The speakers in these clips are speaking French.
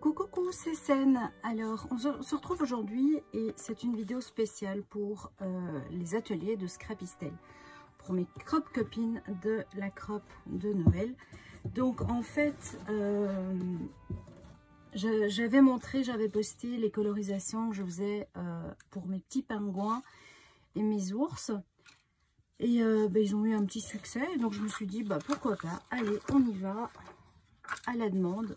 Coucou, c'est Sen. Alors, on se retrouve aujourd'hui et c'est une vidéo spéciale pour les ateliers de Scrapistel, pour mes crop copines de la crop de Noël. Donc, en fait, j'avais posté les colorisations que je faisais pour mes petits pingouins et mes ours. Et ils ont eu un petit succès, donc je me suis dit, pourquoi pas, allez, on y va, à la demande.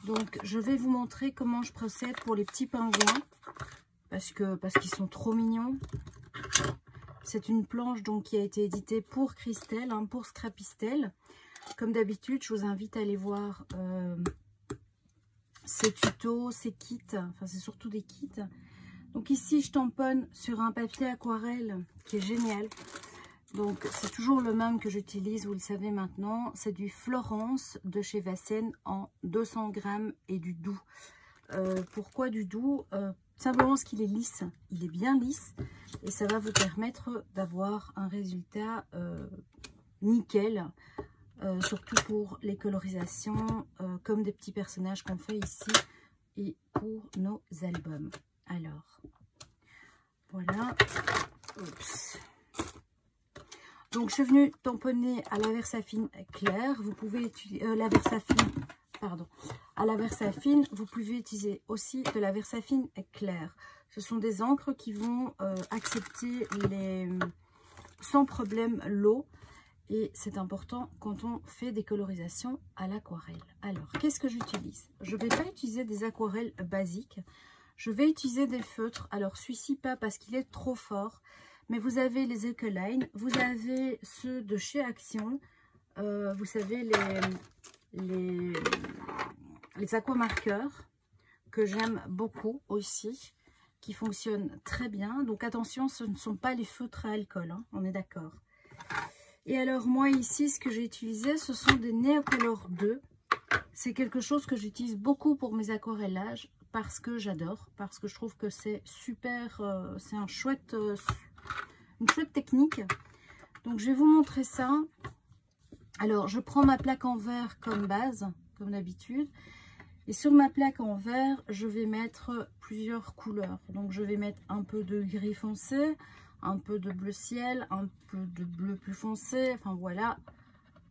Donc, je vais vous montrer comment je procède pour les petits pingouins, parce qu'ils sont trop mignons. C'est une planche donc qui a été éditée pour Christelle, pour Scrapistel. Comme d'habitude, je vous invite à aller voir ces tutos, ces kits, enfin c'est surtout des kits. Donc ici, je tamponne sur un papier aquarelle qui est génial. Donc, c'est toujours le même que j'utilise, vous le savez maintenant. C'est du Florence de chez Vassen en 200 grammes et du doux. Pourquoi du doux? Simplement parce qu'il est lisse. Il est bien lisse et ça va vous permettre d'avoir un résultat nickel. Surtout pour les colorisations, comme des petits personnages qu'on fait ici et pour nos albums. Alors, voilà. Oups. Donc, je suis venue tamponner à la Versafine claire. Vous pouvez utiliser la Versafine, pardon, à la Versafine. Vous pouvez utiliser aussi de la Versafine claire. Ce sont des encres qui vont accepter sans problème l'eau. Et c'est important quand on fait des colorisations à l'aquarelle. Alors, qu'est-ce que j'utilise? Je ne vais pas utiliser des aquarelles basiques. Je vais utiliser des feutres. Alors, celui-ci pas parce qu'il est trop fort. Mais vous avez les Ecoline, vous avez ceux de chez Action, vous savez les aquamarqueurs que j'aime beaucoup aussi, qui fonctionnent très bien. Donc attention, ce ne sont pas les feutres à alcool, on est d'accord. Et alors moi ici, ce que j'ai utilisé, ce sont des Neocolor 2. C'est quelque chose que j'utilise beaucoup pour mes aquarellages parce que j'adore, parce que je trouve que c'est super, c'est un chouette... une chouette technique. Donc je vais vous montrer ça. Alors je prends ma plaque en verre comme base, comme d'habitude. Et sur ma plaque en verre, je vais mettre plusieurs couleurs. Donc je vais mettre un peu de gris foncé, un peu de bleu ciel, un peu de bleu plus foncé. Enfin voilà,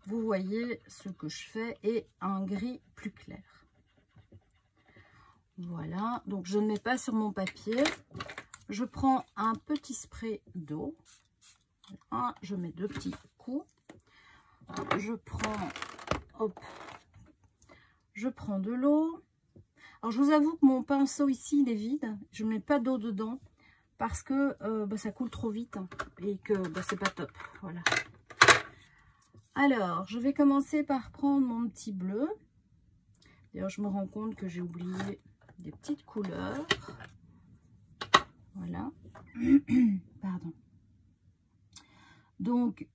vous voyez ce que je fais, et un gris plus clair. Voilà, donc je ne mets pas sur mon papier. Je prends un petit spray d'eau. Je mets 2 petits coups. Je prends, hop, je prends de l'eau. Alors, je vous avoue que mon pinceau ici, il est vide. Je ne mets pas d'eau dedans parce que ça coule trop vite et que c'est pas top. Voilà. Alors, je vais commencer par prendre mon petit bleu. D'ailleurs, je me rends compte que j'ai oublié des petites couleurs. Voilà. Pardon. Donc,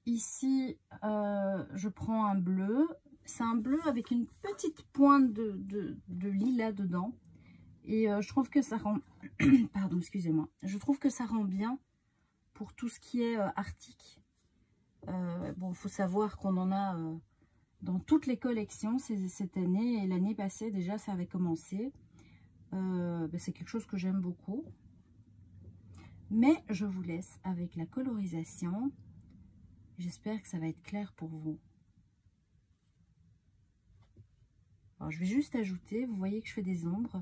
ici, je prends un bleu. C'est un bleu avec une petite pointe de lilas dedans. Et je trouve que ça rend... Pardon, excusez-moi. Je trouve que ça rend bien pour tout ce qui est arctique. Bon, il faut savoir qu'on en a dans toutes les collections cette année. Et l'année passée, déjà, ça avait commencé. C'est quelque chose que j'aime beaucoup. Mais je vous laisse avec la colorisation. J'espère que ça va être clair pour vous. Alors, je vais juste ajouter, vous voyez que je fais des ombres.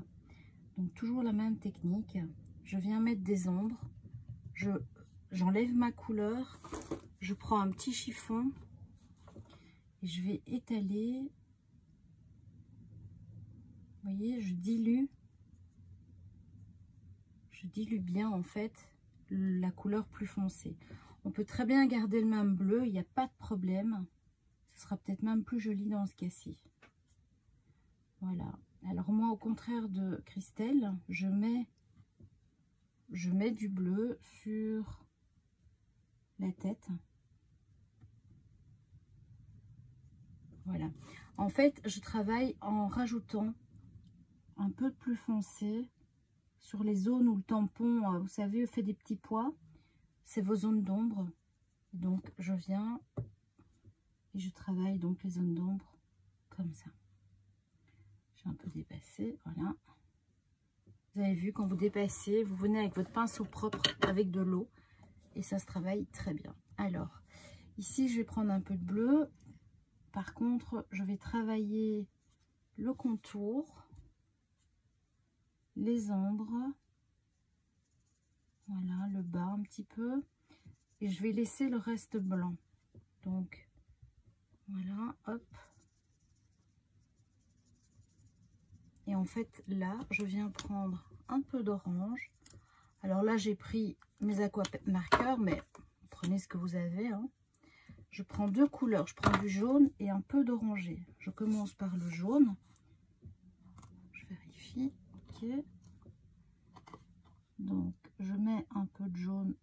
Donc, toujours la même technique. Je viens mettre des ombres. J'enlève ma couleur. Je prends un petit chiffon. Et je vais étaler. Vous voyez, je dilue. Je dilue bien, en fait, la couleur plus foncée. On peut très bien garder le même bleu, il n'y a pas de problème. Ce sera peut-être même plus joli dans ce cas-ci. Voilà. Alors moi, au contraire de Christelle, je mets du bleu sur la tête. Voilà. En fait, je travaille en rajoutant un peu de plus foncé sur les zones où le tampon, vous savez, fait des petits pois. C'est vos zones d'ombre. Donc, je viens et je travaille donc les zones d'ombre comme ça. un peu dépasser, voilà. Vous avez vu, quand vous dépassez, vous venez avec votre pinceau propre, avec de l'eau, et ça se travaille très bien. Alors, ici, je vais prendre un peu de bleu. Par contre, je vais travailler le contour, les ombres, voilà, le bas un petit peu, et je vais laisser le reste blanc. Donc, voilà, hop. Et en fait, là, je viens prendre un peu d'orange. Alors là, j'ai pris mes aqua marqueurs, mais prenez ce que vous avez, hein. Je prends deux couleurs. Je prends du jaune et un peu d'orangé. Je commence par le jaune. Je vérifie. Ok. Donc, je mets un peu de jaune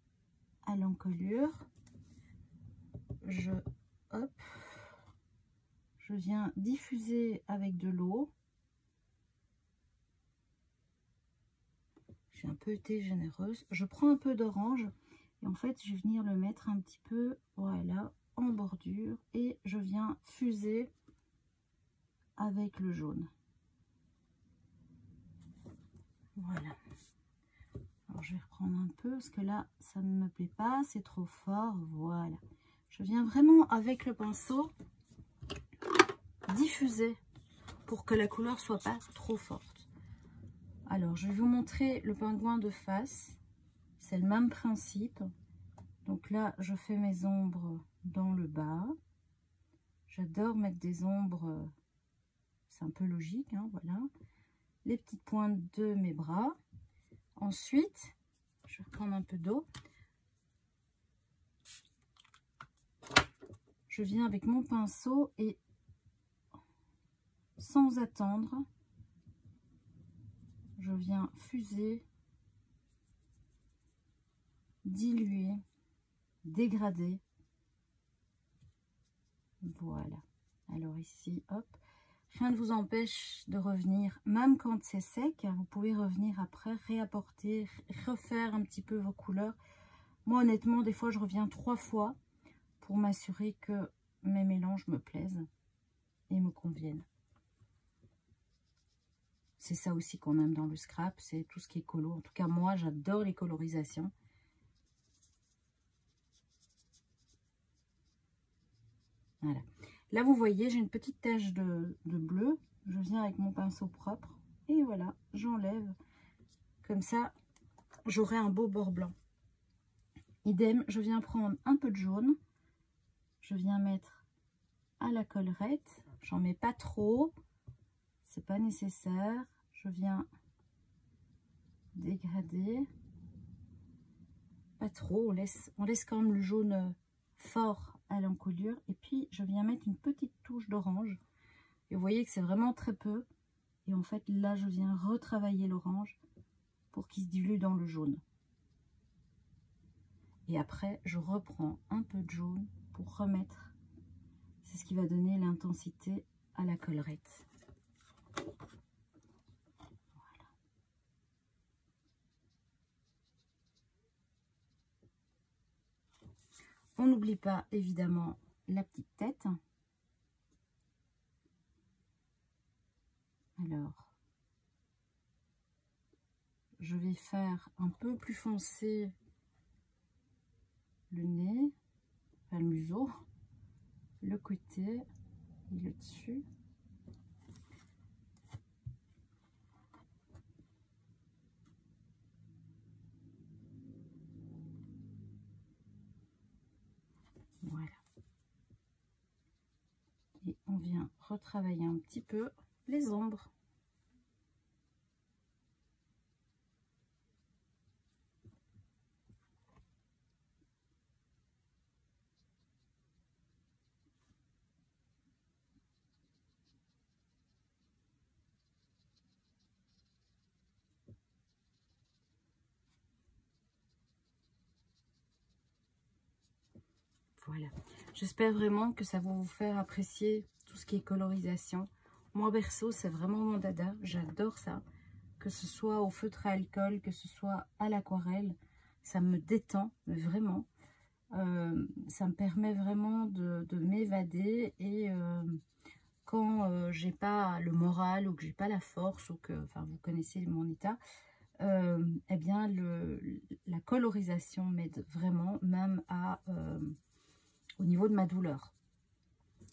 à l'encolure. Hop, je viens diffuser avec de l'eau. J'ai un peu été généreuse. Je prends un peu d'orange et en fait, je vais venir le mettre un petit peu, voilà, en bordure et je viens fuser avec le jaune. Voilà. Alors, je vais reprendre un peu parce que là, ça ne me plaît pas, c'est trop fort. Voilà. Je viens vraiment avec le pinceau diffuser pour que la couleur soit pas trop forte. Alors, je vais vous montrer le pingouin de face. C'est le même principe. Donc là, je fais mes ombres dans le bas. J'adore mettre des ombres. C'est un peu logique, hein, voilà. Les petites pointes de mes bras. Ensuite, je vais reprendre un peu d'eau. Je viens avec mon pinceau et sans attendre, je viens fuser, diluer, dégrader. Voilà. Alors ici, hop. Rien ne vous empêche de revenir, même quand c'est sec, vous pouvez revenir après, réapporter, refaire un petit peu vos couleurs. Moi, honnêtement, des fois, je reviens 3 fois pour m'assurer que mes mélanges me plaisent et me conviennent. C'est ça aussi qu'on aime dans le scrap, c'est tout ce qui est colo. En tout cas, moi, j'adore les colorisations. Voilà. Là, vous voyez, j'ai une petite tache de bleu. Je viens avec mon pinceau propre. Et voilà, j'enlève. Comme ça, j'aurai un beau bord blanc. Idem, je viens prendre un peu de jaune. Je viens mettre à la collerette. J'en mets pas trop. C'est pas nécessaire. Je viens dégrader. Pas trop. On laisse quand même le jaune fort à l'encolure. Et puis, je viens mettre une petite touche d'orange. Et vous voyez que c'est vraiment très peu. Et en fait, là, je viens retravailler l'orange pour qu'il se dilue dans le jaune. Et après, je reprends un peu de jaune pour remettre. C'est ce qui va donner l'intensité à la collerette. Voilà. On n'oublie pas, évidemment, la petite tête. Alors, je vais faire un peu plus foncé le nez, enfin le museau, le côté et le dessus. Voilà. Et on vient retravailler un petit peu les ombres. Voilà, j'espère vraiment que ça va vous faire apprécier tout ce qui est colorisation. Moi, perso, c'est vraiment mon dada, j'adore ça. Que ce soit au feutre à alcool, que ce soit à l'aquarelle, ça me détend, mais vraiment. Ça me permet vraiment de m'évader et quand j'ai pas le moral ou que j'ai pas la force, ou que, enfin, vous connaissez mon état, eh bien, la colorisation m'aide vraiment, même au niveau de ma douleur.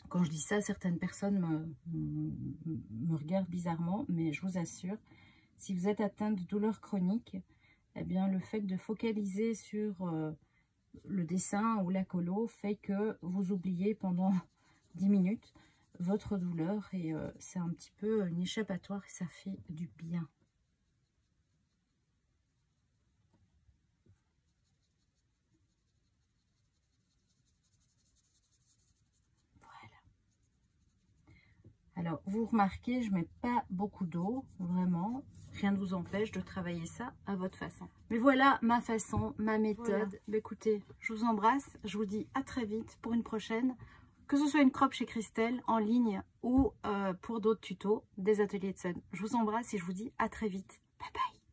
Quand je dis ça, certaines personnes me regardent bizarrement, mais je vous assure, si vous êtes atteint de douleurs chroniques, eh bien, le fait de focaliser sur le dessin ou la colo fait que vous oubliez pendant 10 minutes votre douleur, et c'est un petit peu une échappatoire et ça fait du bien. Alors, vous remarquez, je ne mets pas beaucoup d'eau, vraiment. Rien ne vous empêche de travailler ça à votre façon. Mais voilà ma façon, ma méthode. Voilà. Bah, écoutez, je vous embrasse. Je vous dis à très vite pour une prochaine. Que ce soit une crop chez Christelle, en ligne, ou pour d'autres tutos des ateliers de Sun. Je vous embrasse et je vous dis à très vite. Bye bye.